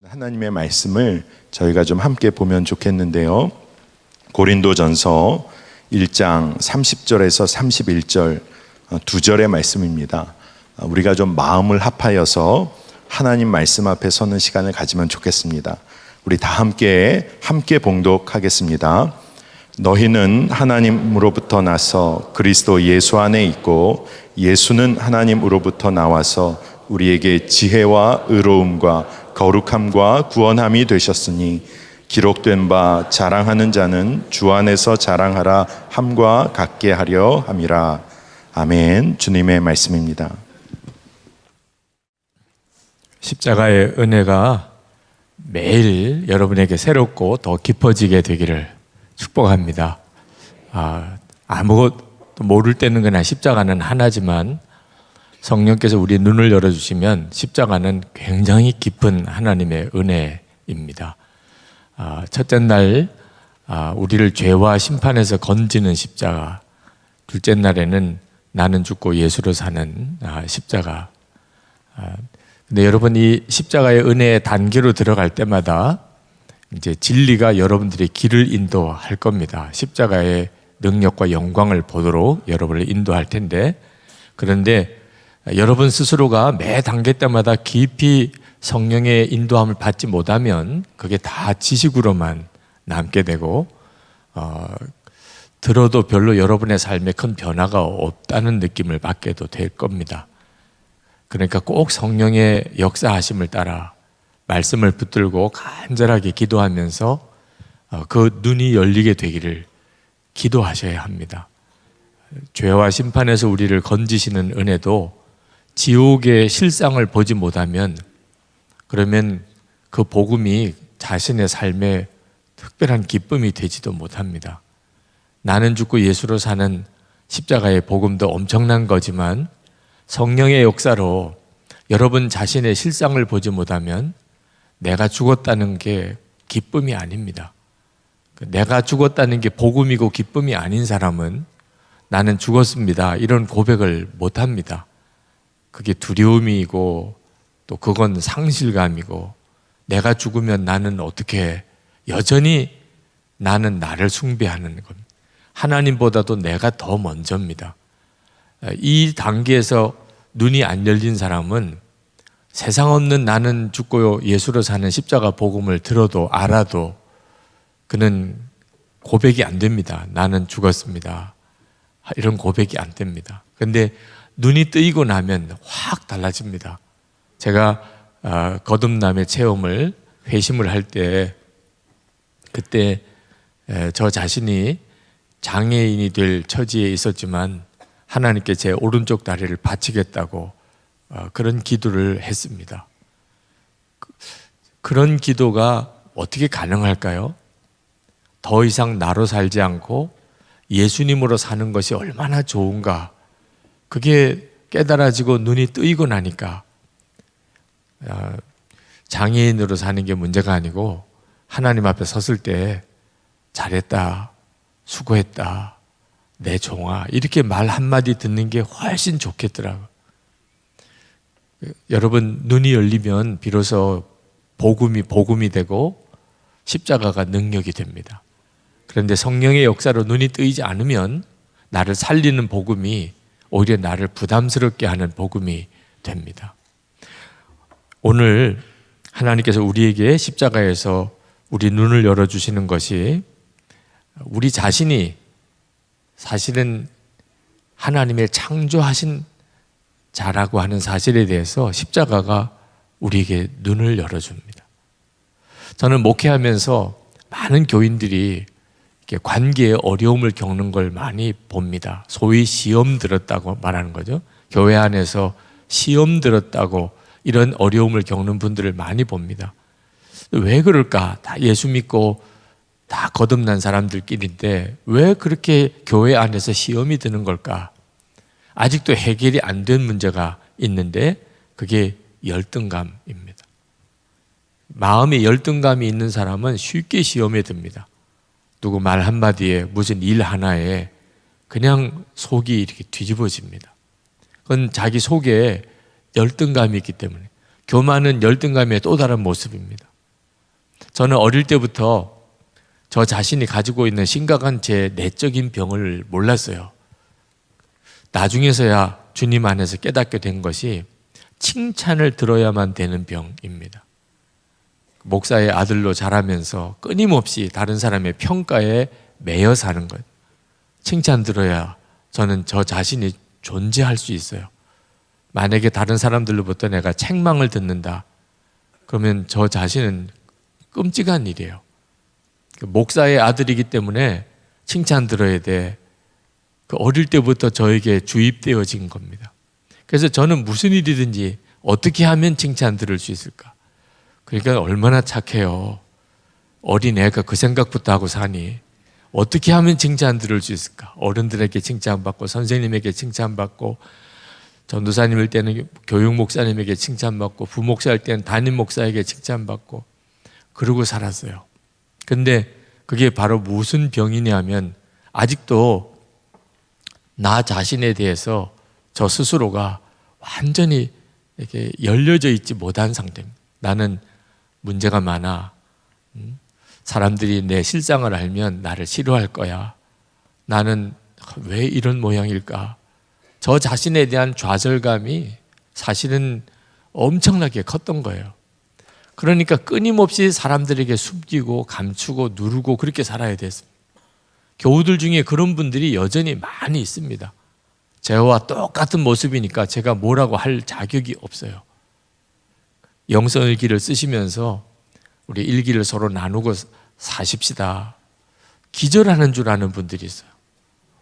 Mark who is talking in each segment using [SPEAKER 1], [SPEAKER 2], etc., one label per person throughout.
[SPEAKER 1] 하나님의 말씀을 저희가 좀 함께 보면 좋겠는데요. 고린도전서 1장 30절에서 31절 두 절의 말씀입니다. 우리가 좀 마음을 합하여서 하나님 말씀 앞에 서는 시간을 가지면 좋겠습니다. 우리 다 함께 봉독하겠습니다. 너희는 하나님으로부터 나서 그리스도 예수 안에 있고 예수는 하나님으로부터 나와서 우리에게 지혜와 의로움과 거룩함과 구원함이 되셨으니 기록된 바 자랑하는 자는 주 안에서 자랑하라 함과 같게 하려 함이라. 아멘. 주님의 말씀입니다.
[SPEAKER 2] 십자가의 은혜가 매일 여러분에게 새롭고 더 깊어지게 되기를 축복합니다. 아무것도 모를 때는 그냥 십자가는 하나지만 성령께서 우리 눈을 열어주시면 십자가는 굉장히 깊은 하나님의 은혜입니다. 첫째 날 우리를 죄와 심판에서 건지는 십자가, 둘째 날에는 나는 죽고 예수로 사는 십자가. 근데 여러분, 이 십자가의 은혜의 단계로 들어갈 때마다 이제 진리가 여러분들의 길을 인도할 겁니다. 십자가의 능력과 영광을 보도록 여러분을 인도할 텐데, 그런데 여러분 스스로가 매 단계 때마다 깊이 성령의 인도함을 받지 못하면 그게 다 지식으로만 남게 되고 들어도 별로 여러분의 삶에 큰 변화가 없다는 느낌을 받게도 될 겁니다. 그러니까 꼭 성령의 역사하심을 따라 말씀을 붙들고 간절하게 기도하면서 그 눈이 열리게 되기를 기도하셔야 합니다. 죄와 심판에서 우리를 건지시는 은혜도 지옥의 실상을 보지 못하면 그러면 그 복음이 자신의 삶에 특별한 기쁨이 되지도 못합니다. 나는 죽고 예수로 사는 십자가의 복음도 엄청난 거지만 성령의 역사로 여러분 자신의 실상을 보지 못하면 내가 죽었다는 게 기쁨이 아닙니다. 내가 죽었다는 게 복음이고 기쁨이 아닌 사람은 나는 죽었습니다, 이런 고백을 못합니다. 그게 두려움이고 또 그건 상실감이고, 내가 죽으면 나는 어떻게, 여전히 나는 나를 숭배하는 겁니다. 하나님보다도 내가 더 먼저입니다. 이 단계에서 눈이 안 열린 사람은 세상 없는 나는 죽고 예수로 사는 십자가 복음을 들어도 알아도 그는 고백이 안 됩니다. 나는 죽었습니다, 이런 고백이 안 됩니다. 근데 눈이 뜨이고 나면 확 달라집니다. 제가 거듭남의 체험을, 회심을 할 때, 그때 저 자신이 장애인이 될 처지에 있었지만 하나님께 제 오른쪽 다리를 바치겠다고 그런 기도를 했습니다. 그런 기도가 어떻게 가능할까요? 더 이상 나로 살지 않고 예수님으로 사는 것이 얼마나 좋은가, 그게 깨달아지고 눈이 뜨이고 나니까 장애인으로 사는 게 문제가 아니고 하나님 앞에 섰을 때 잘했다, 수고했다, 내 종아, 이렇게 말 한마디 듣는 게 훨씬 좋겠더라고요. 여러분, 눈이 열리면 비로소 복음이 되고 십자가가 능력이 됩니다. 그런데 성령의 역사로 눈이 뜨이지 않으면 나를 살리는 복음이 오히려 나를 부담스럽게 하는 복음이 됩니다. 오늘 하나님께서 우리에게 십자가에서 우리 눈을 열어주시는 것이 우리 자신이 사실은 하나님의 창조하신 자라고 하는 사실에 대해서 십자가가 우리에게 눈을 열어줍니다. 저는 목회하면서 많은 교인들이 이렇게 관계에 어려움을 겪는 걸 많이 봅니다. 소위 시험 들었다고 말하는 거죠. 교회 안에서 시험 들었다고 이런 어려움을 겪는 분들을 많이 봅니다. 왜 그럴까? 다 예수 믿고 다 거듭난 사람들끼리인데 왜 그렇게 교회 안에서 시험이 드는 걸까? 아직도 해결이 안 된 문제가 있는데 그게 열등감입니다. 마음에 열등감이 있는 사람은 쉽게 시험에 듭니다. 누구 말 한마디에, 무슨 일 하나에 그냥 속이 이렇게 뒤집어집니다. 그건 자기 속에 열등감이 있기 때문에. 교만은 열등감의 또 다른 모습입니다. 저는 어릴 때부터 저 자신이 가지고 있는 심각한 제 내적인 병을 몰랐어요. 나중에서야 주님 안에서 깨닫게 된 것이 칭찬을 들어야만 되는 병입니다. 목사의 아들로 자라면서 끊임없이 다른 사람의 평가에 매여 사는 것. 칭찬 들어야 저는 저 자신이 존재할 수 있어요. 만약에 다른 사람들로부터 내가 책망을 듣는다, 그러면 저 자신은 끔찍한 일이에요. 목사의 아들이기 때문에 칭찬 들어야 돼. 그 어릴 때부터 저에게 주입되어진 겁니다. 그래서 저는 무슨 일이든지 어떻게 하면 칭찬 들을 수 있을까? 그러니까 얼마나 착해요. 어린애가 그 생각부터 하고 사니 어떻게 하면 칭찬 들을 수 있을까? 어른들에게 칭찬받고 선생님에게 칭찬받고 전도사님일 때는 교육 목사님에게 칭찬받고 부목사일 때는 담임 목사에게 칭찬받고 그러고 살았어요. 근데 그게 바로 무슨 병이냐면 아직도 나 자신에 대해서 저 스스로가 완전히 이렇게 열려져 있지 못한 상태입니다. 나는 문제가 많아. 사람들이 내 실상을 알면 나를 싫어할 거야. 나는 왜 이런 모양일까? 저 자신에 대한 좌절감이 사실은 엄청나게 컸던 거예요. 그러니까 끊임없이 사람들에게 숨기고 감추고 누르고 그렇게 살아야 됐습니다. 교우들 중에 그런 분들이 여전히 많이 있습니다. 저와 똑같은 모습이니까 제가 뭐라고 할 자격이 없어요. 영성일기를 쓰시면서 우리 일기를 서로 나누고 사십시다. 기절하는 줄 아는 분들이 있어요.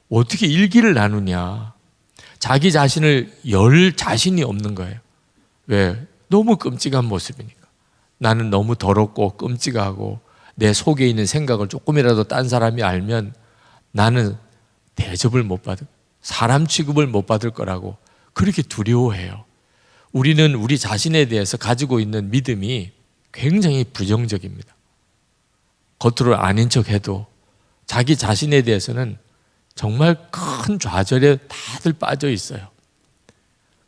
[SPEAKER 2] 어떻게 일기를 나누냐? 자기 자신을 열 자신이 없는 거예요. 왜? 너무 끔찍한 모습이니까. 나는 너무 더럽고 끔찍하고 내 속에 있는 생각을 조금이라도 딴 사람이 알면 나는 대접을 못 받을, 사람 취급을 못 받을 거라고 그렇게 두려워해요. 우리는 우리 자신에 대해서 가지고 있는 믿음이 굉장히 부정적입니다. 겉으로 아닌 척해도 자기 자신에 대해서는 정말 큰 좌절에 다들 빠져 있어요.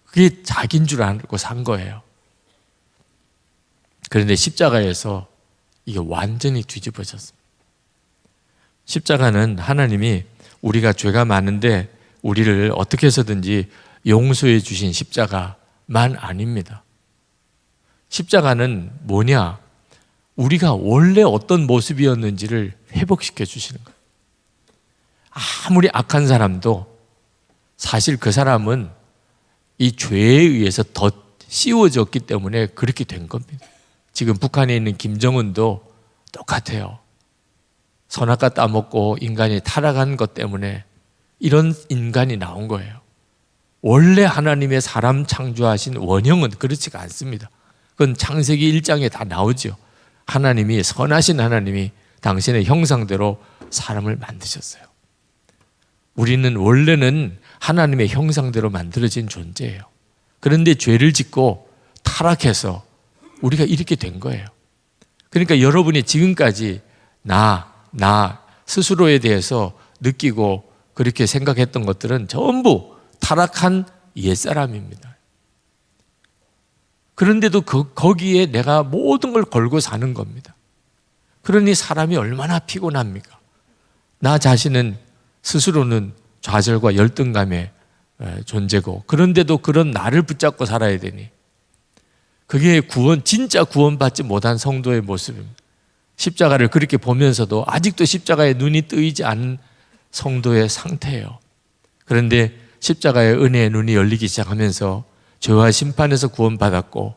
[SPEAKER 2] 그게 자기인 줄 알고 산 거예요. 그런데 십자가에서 이게 완전히 뒤집어졌습니다. 십자가는 하나님이 우리가 죄가 많은데 우리를 어떻게 해서든지 용서해 주신 십자가만 아닙니다. 십자가는 뭐냐? 우리가 원래 어떤 모습이었는지를 회복시켜 주시는 거예요. 아무리 악한 사람도 사실 그 사람은 이 죄에 의해서 더 씌워졌기 때문에 그렇게 된 겁니다. 지금 북한에 있는 김정은도 똑같아요. 선악과 따먹고 인간이 타락한 것 때문에 이런 인간이 나온 거예요. 원래 하나님의 사람 창조하신 원형은 그렇지가 않습니다. 그건 창세기 1장에 다 나오죠. 하나님이, 선하신 하나님이 당신의 형상대로 사람을 만드셨어요. 우리는 원래는 하나님의 형상대로 만들어진 존재예요. 그런데 죄를 짓고 타락해서 우리가 이렇게 된 거예요. 그러니까 여러분이 지금까지 나 스스로에 대해서 느끼고 그렇게 생각했던 것들은 전부 타락한 옛사람입니다. 그런데도 거기에 내가 모든 걸 걸고 사는 겁니다. 그러니 사람이 얼마나 피곤합니까? 나 자신은 스스로는 좌절과 열등감의 존재고, 그런데도 그런 나를 붙잡고 살아야 되니 그게 진짜 구원받지 못한 성도의 모습입니다. 십자가를 그렇게 보면서도 아직도 십자가에 눈이 뜨이지 않은 성도의 상태예요. 그런데 십자가의 은혜의 눈이 열리기 시작하면서 죄와 심판에서 구원받았고,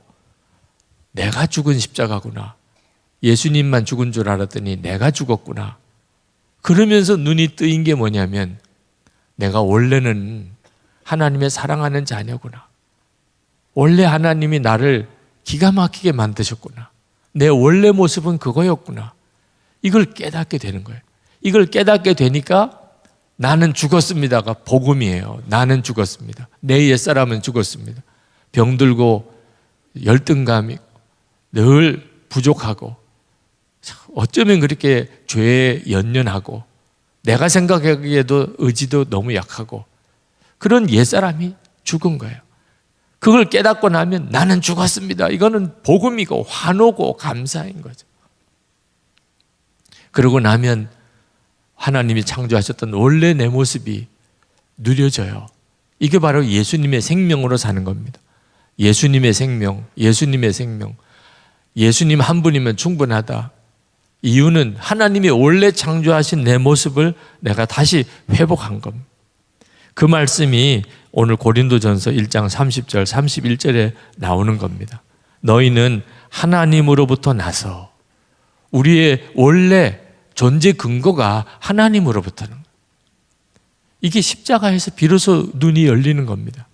[SPEAKER 2] 내가 죽은 십자가구나, 예수님만 죽은 줄 알았더니 내가 죽었구나, 그러면서 눈이 뜨인 게 뭐냐면 내가 원래는 하나님의 사랑하는 자녀구나, 원래 하나님이 나를 기가 막히게 만드셨구나, 내 원래 모습은 그거였구나, 이걸 깨닫게 되는 거예요. 이걸 깨닫게 되니까 나는 죽었습니다가 복음이에요. 나는 죽었습니다. 내 옛사람은 죽었습니다. 병들고 열등감이 늘 부족하고 어쩌면 그렇게 죄에 연연하고 내가 생각하기에도 의지도 너무 약하고 그런 옛사람이 죽은 거예요. 그걸 깨닫고 나면 나는 죽었습니다. 이거는 복음이고 환호고 감사인 거죠. 그러고 나면 하나님이 창조하셨던 원래 내 모습이 누려져요. 이게 바로 예수님의 생명으로 사는 겁니다. 예수님의 생명, 예수님의 생명. 예수님 한 분이면 충분하다. 이유는 하나님이 원래 창조하신 내 모습을 내가 다시 회복한 겁니다. 그 말씀이 오늘 고린도전서 1장 30절, 31절에 나오는 겁니다. 너희는 하나님으로부터 나서 우리의 원래 존재 근거가 하나님으로부터는 거예요. 이게 십자가에서 비로소 눈이 열리는 겁니다.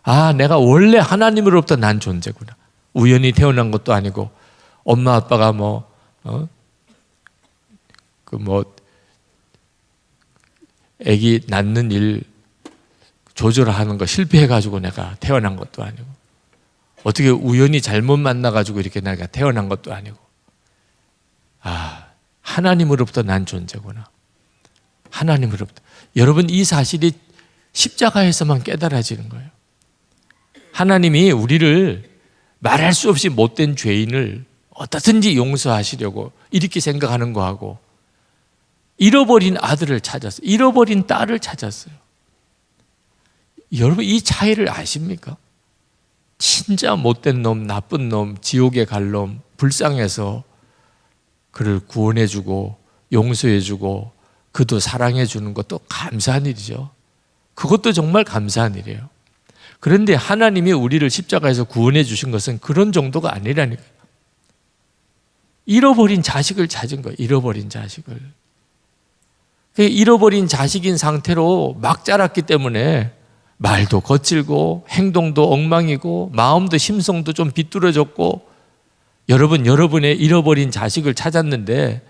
[SPEAKER 2] 아, 내가 원래 하나님으로부터 난 존재구나. 우연히 태어난 것도 아니고 엄마 아빠가 아기 낳는 일 조절하는 거 실패해가지고 내가 태어난 것도 아니고 어떻게 우연히 잘못 만나가지고 이렇게 내가 태어난 것도 아니고 아, 하나님으로부터 난 존재구나. 하나님으로부터. 여러분 이 사실이 십자가에서만 깨달아지는 거예요. 하나님이 우리를 말할 수 없이 못된 죄인을 어떻든지 용서하시려고 이렇게 생각하는 거하고 잃어버린 아들을 찾았어요. 잃어버린 딸을 찾았어요. 여러분 이 차이를 아십니까? 진짜 못된 놈, 나쁜 놈, 지옥에 갈 놈, 불쌍해서 그를 구원해주고 용서해주고 그도 사랑해주는 것도 감사한 일이죠. 그것도 정말 감사한 일이에요. 그런데 하나님이 우리를 십자가에서 구원해 주신 것은 그런 정도가 아니라니까요. 잃어버린 자식을 찾은 거예요. 잃어버린 자식을. 잃어버린 자식인 상태로 막 자랐기 때문에 말도 거칠고 행동도 엉망이고 마음도 심성도 좀 비뚤어졌고 여러분의 잃어버린 자식을 찾았는데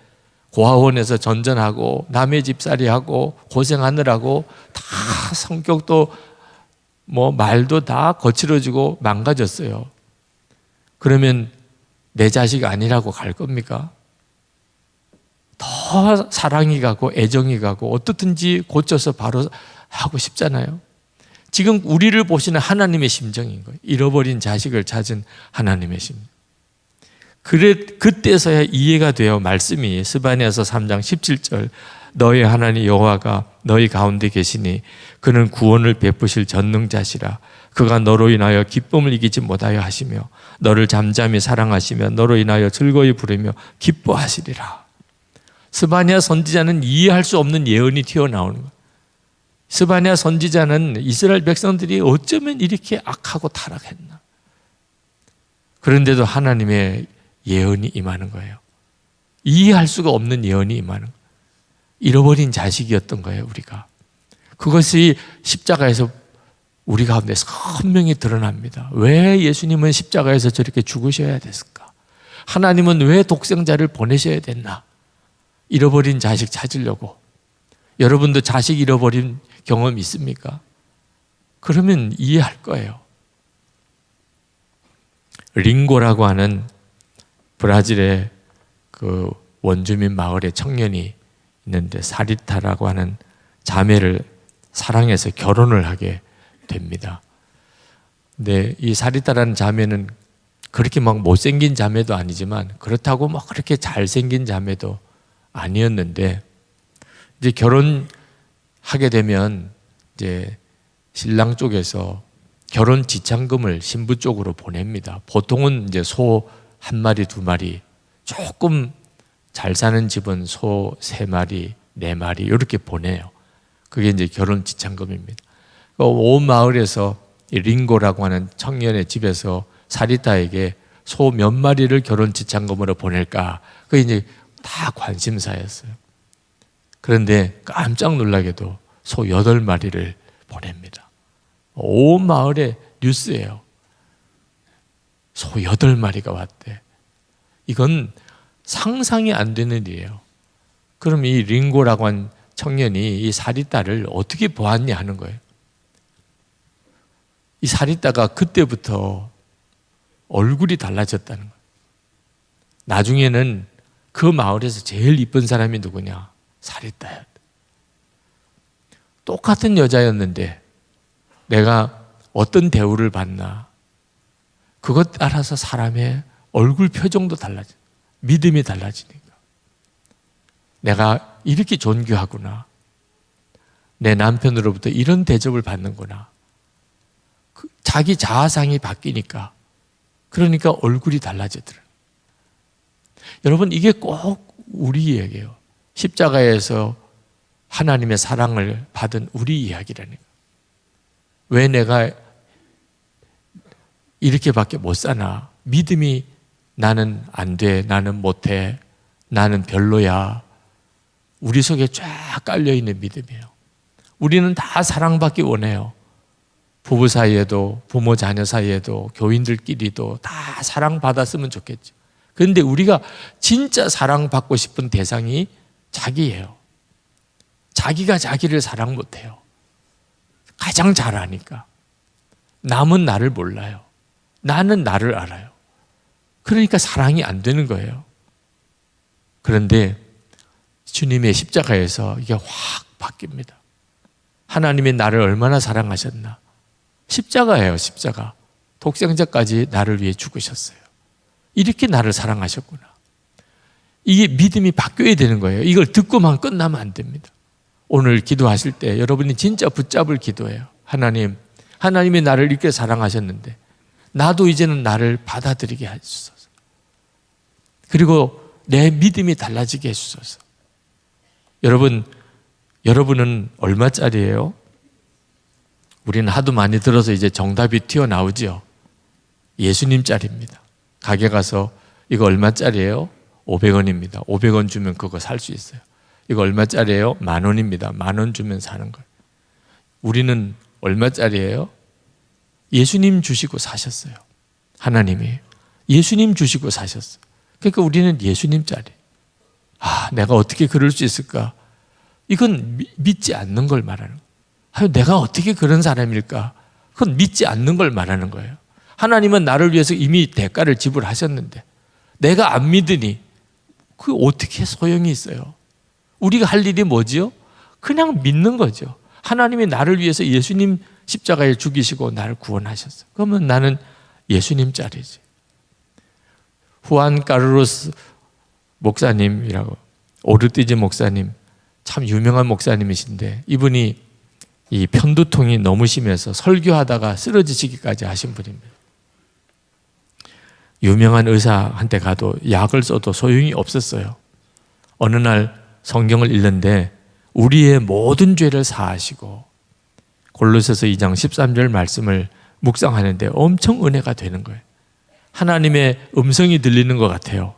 [SPEAKER 2] 고아원에서 전전하고 남의 집살이하고 고생하느라고 다 성격도 말도 다 거칠어지고 망가졌어요. 그러면 내 자식 아니라고 갈 겁니까? 더 사랑이 가고 애정이 가고 어떻든지 고쳐서 바로 하고 싶잖아요. 지금 우리를 보시는 하나님의 심정인 거예요. 잃어버린 자식을 찾은 하나님의 심정. 그때서야 이해가 돼요. 말씀이 스바냐서 3장 17절 너희 하나님 여호와가 너희 가운데 계시니 그는 구원을 베푸실 전능자시라. 그가 너로 인하여 기쁨을 이기지 못하여 하시며 너를 잠잠히 사랑하시며 너로 인하여 즐거이 부르며 기뻐하시리라. 스바냐 선지자는 이해할 수 없는 예언이 튀어나오는 거예요. 스바냐 선지자는 이스라엘 백성들이 어쩌면 이렇게 악하고 타락했나. 그런데도 하나님의 예언이 임하는 거예요. 이해할 수가 없는 예언이 임하는 거예요. 잃어버린 자식이었던 거예요, 우리가. 그것이 십자가에서 우리 가운데 선명히 드러납니다. 왜 예수님은 십자가에서 저렇게 죽으셔야 됐을까? 하나님은 왜 독생자를 보내셔야 됐나? 잃어버린 자식 찾으려고. 여러분도 자식 잃어버린 경험 있습니까? 그러면 이해할 거예요. 링고라고 하는 브라질의 그 원주민 마을의 청년이 있는데 사리타라고 하는 자매를 사랑해서 결혼을 하게 됩니다. 근데 이 사리타라는 자매는 그렇게 막 못생긴 자매도 아니지만 그렇다고 막 그렇게 잘생긴 자매도 아니었는데 이제 결혼하게 되면 이제 신랑 쪽에서 결혼 지참금을 신부 쪽으로 보냅니다. 보통은 이제 소 1마리, 2마리, 조금 잘 사는 집은 소 3마리, 4마리 이렇게 보내요. 그게 이제 결혼 지참금입니다. 온 마을에서 이 링고라고 하는 청년의 집에서 사리타에게 소 몇 마리를 결혼 지참금으로 보낼까? 그게 이제 다 관심사였어요. 그런데 깜짝 놀라게도 소 8마리를 보냅니다. 온 마을에 뉴스예요. 소 8마리가 왔대. 이건 상상이 안 되는 일이에요. 그럼 이 링고라고 한 청년이 이 사리따를 어떻게 보았냐 하는 거예요. 이 사리따가 그때부터 얼굴이 달라졌다는 거예요. 나중에는 그 마을에서 제일 이쁜 사람이 누구냐? 사리따였다. 똑같은 여자였는데 내가 어떤 대우를 받나? 그것 따라서 사람의 얼굴 표정도 달라져. 믿음이 달라지니까. 내가 이렇게 존귀하구나. 내 남편으로부터 이런 대접을 받는구나. 자기 자아상이 바뀌니까, 그러니까 얼굴이 달라지더라. 여러분, 이게 꼭 우리 이야기예요. 십자가에서 하나님의 사랑을 받은 우리 이야기라니까. 왜 내가 이렇게밖에 못 사나? 믿음이 나는 안 돼, 나는 못해, 나는 별로야. 우리 속에 쫙 깔려있는 믿음이에요. 우리는 다 사랑받기 원해요. 부부 사이에도, 부모 자녀 사이에도, 교인들끼리도 다 사랑받았으면 좋겠죠. 그런데 우리가 진짜 사랑받고 싶은 대상이 자기예요. 자기가 자기를 사랑 못해요. 가장 잘 아니까. 남은 나를 몰라요. 나는 나를 알아요. 그러니까 사랑이 안 되는 거예요. 그런데 주님의 십자가에서 이게 확 바뀝니다. 하나님이 나를 얼마나 사랑하셨나. 십자가예요, 십자가. 독생자까지 나를 위해 죽으셨어요. 이렇게 나를 사랑하셨구나. 이게 믿음이 바뀌어야 되는 거예요. 이걸 듣고만 끝나면 안 됩니다. 오늘 기도하실 때 여러분이 진짜 붙잡을 기도예요. 하나님이 나를 이렇게 사랑하셨는데 나도 이제는 나를 받아들이게 해주소서. 그리고 내 믿음이 달라지게 해주소서. 여러분은 얼마짜리예요? 우리는 하도 많이 들어서 이제 정답이 튀어나오지요. 예수님짜리입니다. 가게 가서 이거 얼마짜리예요? 500원입니다. 500원 주면 그거 살 수 있어요. 이거 얼마짜리예요? 10,000원입니다. 10,000원 주면 사는 거예요. 우리는 얼마짜리예요? 예수님 주시고 사셨어요. 하나님이 예수님 주시고 사셨어요. 그러니까 우리는 예수님짜리. 내가 어떻게 그럴 수 있을까? 이건 믿지 않는 걸 말하는 거예요. 내가 어떻게 그런 사람일까? 그건 믿지 않는 걸 말하는 거예요. 하나님은 나를 위해서 이미 대가를 지불하셨는데 내가 안 믿으니 그게 어떻게 소용이 있어요? 우리가 할 일이 뭐지요? 그냥 믿는 거죠. 하나님이 나를 위해서 예수님 십자가에 죽이시고 나를 구원하셨어요. 그러면 나는 예수님짜리지. 후안 까르로스 목사님이라고, 오르띠즈 목사님, 참 유명한 목사님이신데 이분이 이 편두통이 너무 심해서 설교하다가 쓰러지시기까지 하신 분입니다. 유명한 의사한테 가도 약을 써도 소용이 없었어요. 어느 날 성경을 읽는데 우리의 모든 죄를 사하시고, 골로새서 2장 13절 말씀을 묵상하는데 엄청 은혜가 되는 거예요. 하나님의 음성이 들리는 것 같아요.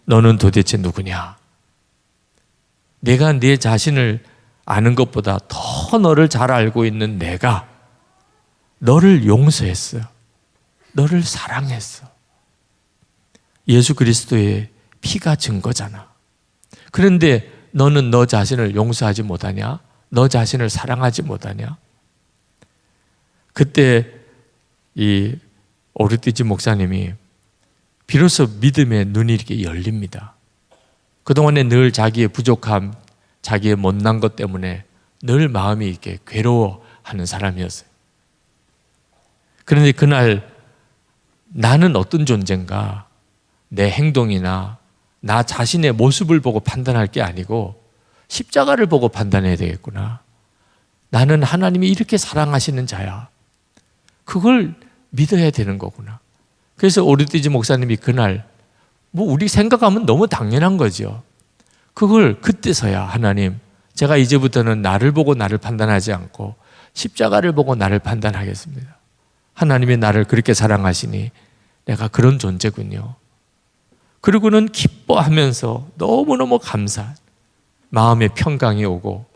[SPEAKER 2] 너는 도대체 누구냐? 내가 네 자신을 아는 것보다 더 너를 잘 알고 있는 내가 너를 용서했어요. 너를 사랑했어. 예수 그리스도의 피가 증거잖아. 그런데 너는 너 자신을 용서하지 못하냐? 너 자신을 사랑하지 못하냐? 그때 이 오르띠즈 목사님이 비로소 믿음의 눈이 이렇게 열립니다. 그동안에 늘 자기의 부족함, 자기의 못난 것 때문에 늘 마음이 이렇게 괴로워하는 사람이었어요. 그런데 그날 나는 어떤 존재인가? 내 행동이나 나 자신의 모습을 보고 판단할 게 아니고 십자가를 보고 판단해야 되겠구나. 나는 하나님이 이렇게 사랑하시는 자야. 그걸 믿어야 되는 거구나. 그래서 오르띠즈 목사님이 그날 우리 생각하면 너무 당연한 거죠. 그걸 그때서야 하나님, 제가 이제부터는 나를 보고 나를 판단하지 않고 십자가를 보고 나를 판단하겠습니다. 하나님이 나를 그렇게 사랑하시니 내가 그런 존재군요. 그리고는 기뻐하면서 너무너무 감사한 마음의 평강이 오고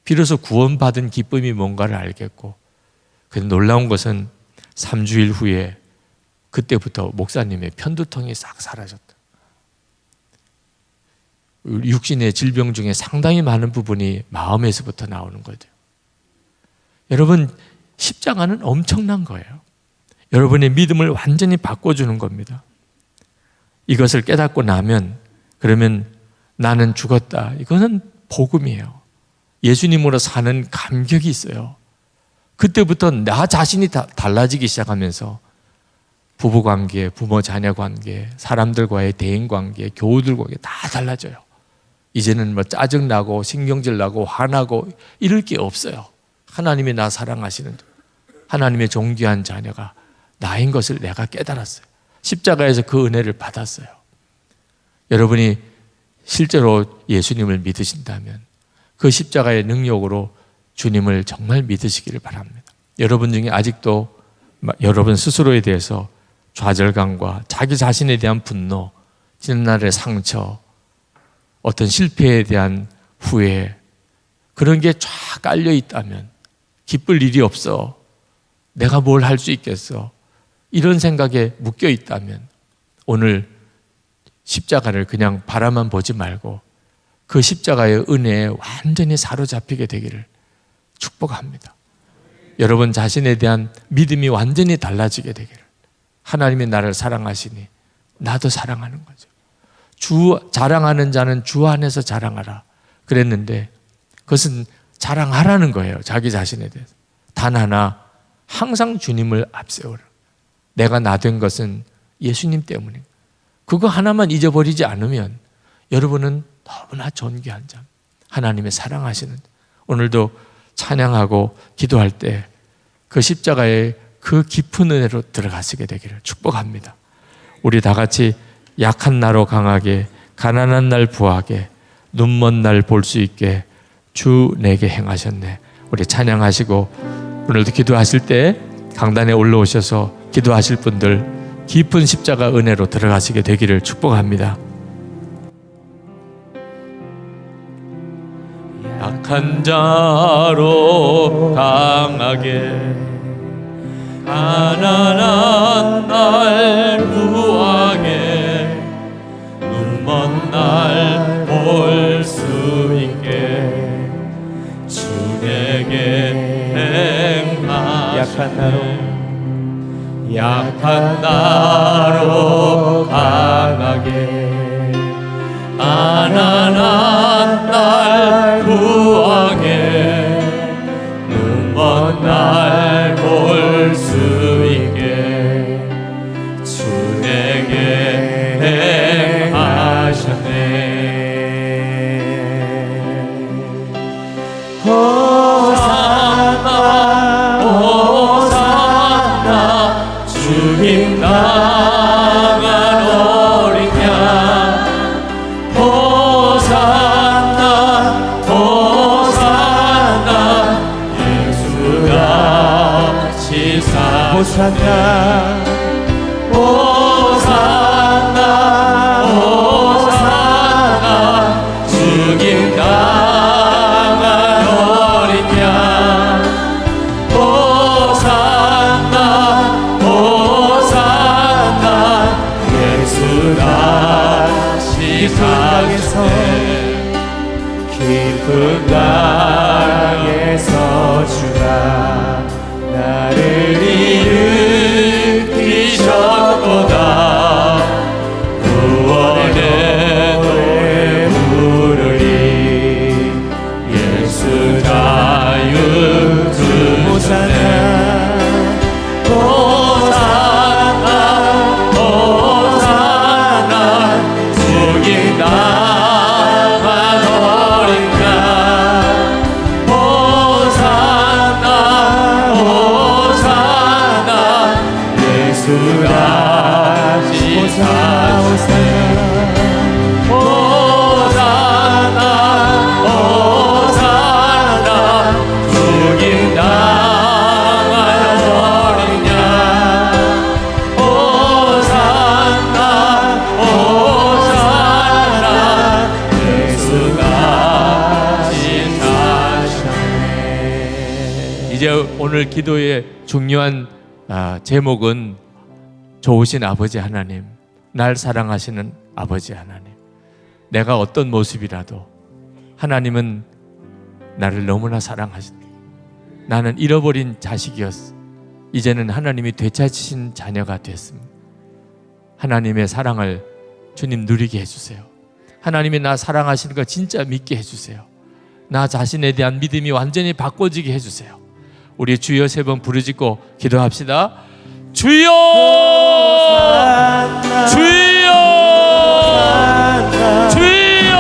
[SPEAKER 2] 비로소 구원받은 기쁨이 뭔가를 알겠고, 그래서 놀라운 것은 3주일 후에 그때부터 목사님의 편두통이 싹 사라졌다. 육신의 질병 중에 상당히 많은 부분이 마음에서부터 나오는 거죠. 여러분, 십자가는 엄청난 거예요. 여러분의 믿음을 완전히 바꿔주는 겁니다. 이것을 깨닫고 나면, 그러면 나는 죽었다. 이거는 복음이에요. 예수님으로 사는 감격이 있어요. 그때부터 나 자신이 달라지기 시작하면서 부부관계, 부모 자녀 관계, 사람들과의 대인관계, 교우들과의 다 달라져요. 이제는 뭐 짜증나고 신경질 나고 화나고 이럴 게 없어요. 하나님이 나 사랑하시는, 하나님의 존귀한 자녀가 나인 것을 내가 깨달았어요. 십자가에서 그 은혜를 받았어요. 여러분이 실제로 예수님을 믿으신다면 그 십자가의 능력으로 주님을 정말 믿으시기를 바랍니다. 여러분 중에 아직도 여러분 스스로에 대해서 좌절감과 자기 자신에 대한 분노, 지난날의 상처, 어떤 실패에 대한 후회, 그런 게 쫙 깔려 있다면, 기쁠 일이 없어, 내가 뭘 할 수 있겠어, 이런 생각에 묶여 있다면 오늘 십자가를 그냥 바라만 보지 말고 그 십자가의 은혜에 완전히 사로잡히게 되기를 축복합니다. 여러분 자신에 대한 믿음이 완전히 달라지게 되기를. 하나님이 나를 사랑하시니 나도 사랑하는 거죠. 주 자랑하는 자는 주 안에서 자랑하라 그랬는데, 그것은 자랑하라는 거예요. 자기 자신에 대해서. 단 하나, 항상 주님을 앞세우라. 내가 나 된 것은 예수님 때문입니다. 그거 하나만 잊어버리지 않으면 여러분은 너무나 존귀한 자, 하나님의 사랑하시는, 오늘도 찬양하고 기도할 때 그 십자가의 그 깊은 은혜로 들어가시게 되기를 축복합니다. 우리 다 같이 약한 나로 강하게, 가난한 날 부하게, 눈먼 날 볼 수 있게 주 내게 행하셨네. 우리 찬양하시고, 오늘도 기도하실 때 강단에 올라오셔서 기도하실 분들 깊은 십자가 은혜로 들어가시게 되기를 축복합니다. 약한 자로 강하게, 가난한 날 구하게, 눈먼 날 볼 수 있게 주 내게 행하시네. 약한 나로 강하게, 가난한 날 구하게, 눈먼 날 볼 수 있게 주 내게 행하셨네. 호산나 호산나 주님 나간 어린 양, 호산나 호산나 예수가 치사. 호산나 호산나 호산나 주님 나간 어린 양, 호산나 호산나 예수가 시상에서, 깊은 강에서 주가 나를 일으키셨도다. 구원의 노래 부르리. 예수 자유 주셨네. 호산나 호산나 주님 나간 어린 양, 호산나 호산나 예수가 치사오세. 호산나 호산나 주님 나간 어린 양, 호산나 호산나 예수가 치사하셨네. 이제 오늘 기도의 중요한 제목은 좋으신 아버지 하나님, 날 사랑하시는 아버지 하나님. 내가 어떤 모습이라도 하나님은 나를 너무나 사랑하신다. 나는 잃어버린 자식이었어. 이제는 하나님이 되찾으신 자녀가 됐습니다. 하나님의 사랑을 주님 누리게 해주세요. 하나님이 나 사랑하시는 거 진짜 믿게 해주세요. 나 자신에 대한 믿음이 완전히 바꿔지게 해주세요. 우리 주여 3번 부르짖고 기도합시다. 주여! 주여! 주여!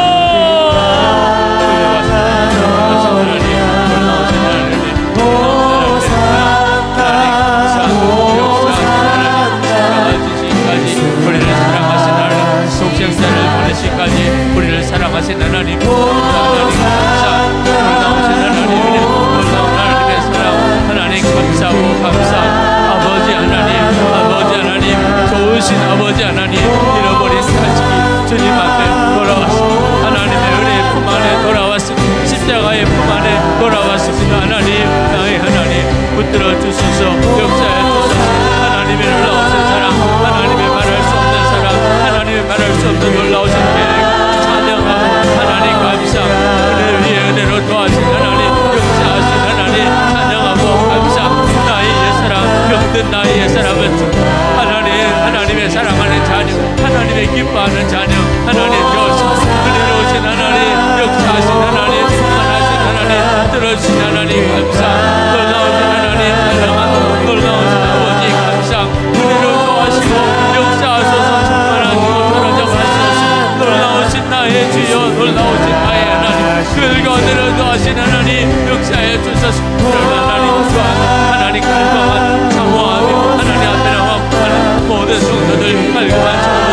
[SPEAKER 2] 때까지 우리를 사랑하신 하나님, 하나님 감사. 놀라우신 하나님의 놀라운 하나님의 사랑, 하나님 감사하고 감사. 아버지 하나님, 좋으신 아버지 하나님, 잃어버린 자식이 주님 앞에 돌아왔습니다. 하나님의 은혜의 품 안에 돌아왔습니다. 십자가의 품 안에 돌아왔습니다. 하나님, 나의 하나님, 붙들어 주소서, 역사해 주소서. 하나님의 놀라우신 사랑, 하나님의 말할 수 없는 사랑, 하나님의 말할 수 없는 놀라우신 계획, 찬양하고 하나님 감사. 은혜 위에 은혜로 도와주신 하나님, 역사하신 하나님, 찬양하고 감사. 나의 옛사람, 병든 나의 옛사람은 하나님의 사랑하는 자녀, 하나님의 기뻐하는 자녀, 하나님 여호와, 은혜로우신 하나님, 역사하신 하나님, 충만하신 하나님, 들어주신 하나님 감사. 놀라우신 하나님 찬양하고, 놀라우신 아버지 감사. 은혜로 도와시고 역사하소서, 충만하시고 떨어져 가소서. 놀라우신 나의 주여, 놀라우신 나의 하나님, 그들과 은혜로 도와신 하나님, 역사해 주소서. 하나님 갈망하는 사모하며 하나님 앞에 나와 모든 성도들 갈망하는